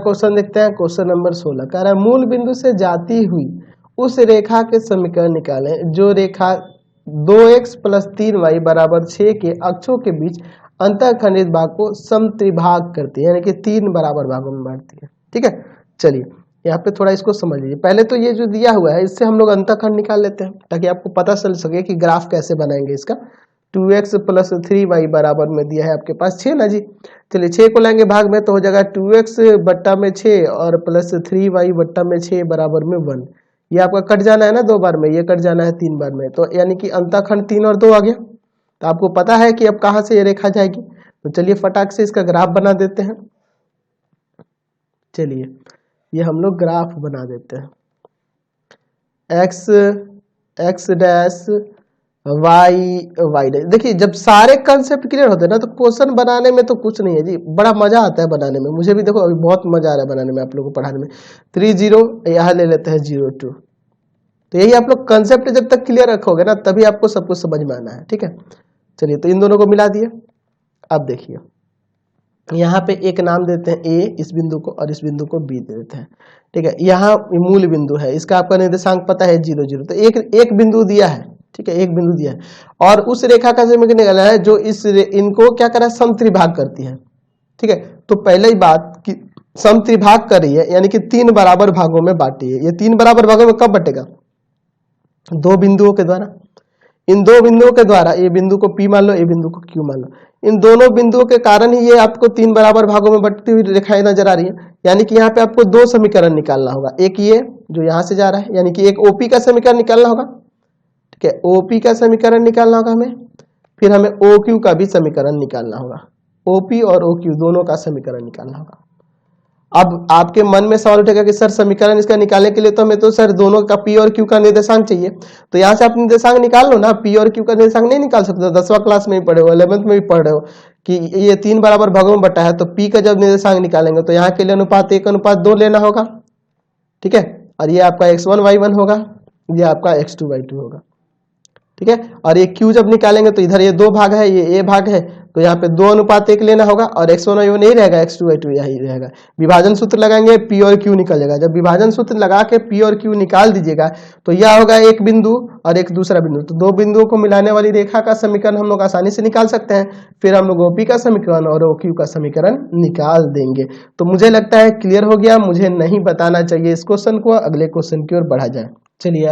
Question देखते हैं। Question number 16 कह रहा है मूल बिंदु से जाती हुई उस रेखा के समीकरण निकालें जो रेखा 2x + 3y = 6 के अक्षों के बीच अंतःखंडित भाग को समत्रिभाग करती है, यानी कि 3 बराबर भागों में बांटती है। ठीक है, चलिए यहाँ पे थोड़ा इसको समझ लीजिए। पहले तो ये जो दिया हुआ है इससे हम लोग अंतःखंड निकाल लेते हैं ताकि आपको पता चल सके कि ग्राफ कैसे बनाएंगे इसका। 2x + 3y बराबर में दिया है आपके पास 6 ना जी। चलिए 6 को लाएंगे भाग में तो हो जाएगा 2x बट्टा में 6 और प्लस 3y बट्टा में 6 बराबर में 1। ये आपका कट जाना है ना 2 बार में, ये कट जाना है 3 बार में, तो यानी कि अंतःखंड 3 और 2 आ गया। तो आपको पता है कि अब कहाँ से ये रेखा जाएगी। तो चलिए फटाक से इसका ग्राफ बना देते हैं। चलिए ये हम लोग ग्राफ बना देते हैं। x dash y dash. देखिए जब सारे कंसेप्ट क्लियर होते हैं ना तो क्वेश्चन बनाने में तो कुछ नहीं है जी, बड़ा मजा आता है बनाने में। मुझे भी देखो अभी बहुत मजा आ रहा है बनाने में, आप लोगों को पढ़ाने में। 3 0 यहाँ ले लेते हैं 0 2। तो यही आप लोग कंसेप्ट जब तक क्लियर रखोगे ना तभी आपको सब कुछ समझ में आना है। ठीक है, चलिए तो इन दोनों को मिला दिए। अब देखिए यहाँ पे एक नाम देते हैं ए इस बिंदु को और इस बिंदु को बी दे देते हैं। ठीक है, यहाँ मूल बिंदु है, इसका आपका निर्देशांक पता है 0 0। तो एक बिंदु दिया है। ठीक है, एक बिंदु दिया है और उस रेखा का समीकरण निकालना है जो इनको क्या करा समत्रिभाग करती है। ठीक है, तो पहले ही बात कि समत्रिभाग कर रही है यानी कि 3 बराबर भागों में बांटी है। ये 3 बराबर भागों में कब बटेगा? 2 बिंदुओं के द्वारा। इन 2 बिंदुओं के द्वारा, ये बिंदु को P मान लो, ये बिंदु को Q मान लो। इन दोनों बिंदुओं के कारण ही ये आपको 3 बराबर भागों में बटती हुई रेखाएं नजर आ रही है। यानी कि यहाँ पे आपको 2 समीकरण निकालना होगा। एक ये जो यहाँ से जा रहा है यानी कि एक OP का समीकरण निकालना होगा। ठीक है, OP का समीकरण निकालना होगा हमें, फिर हमें OQ का भी समीकरण निकालना होगा। OP और OQ दोनों का समीकरण निकालना होगा। अब आपके मन में सवाल उठेगा कि सर समीकरण इसका निकालने के लिए तो हमें तो सर दोनों का P और Q का निर्देशांक चाहिए। तो यहाँ से आप निर्देशांक निकाल लो ना। P और Q का निर्देशांक नहीं निकाल सकते? 10वां क्लास में ही पढ़े हो, 11th में भी पढ़ रहे हो कि ये 3 बराबर भागों में बटा है। तो P का जब निर्देशांक निकालेंगे तो यहाँ के लिए अनुपात 1:2 लेना होगा। ठीक है, और ये आपका x1 y1 होगा, ये आपका x2 y2 होगा। ठीक है, और ये Q जब निकालेंगे तो इधर ये 2 भाग है, ये A भाग है, तो यहाँ पे 2:1 लेना होगा और x1 y1 नहीं रहेगा, x2 y2 यही रहेगा। विभाजन सूत्र लगाएंगे, P और Q निकल जाएगा। जब विभाजन सूत्र लगा के P और Q निकाल दीजिएगा तो यह होगा एक बिंदु और एक दूसरा बिंदु। तो 2 बिंदुओं को मिलाने वाली रेखा का समीकरण हम लोग आसानी से निकाल सकते हैं। फिर हम लोग OP का समीकरण और OQ का समीकरण निकाल देंगे। तो मुझे लगता है क्लियर हो गया। मुझे नहीं बताना चाहिए इस क्वेश्चन को, अगले क्वेश्चन की ओर बढ़ा जाए। चलिए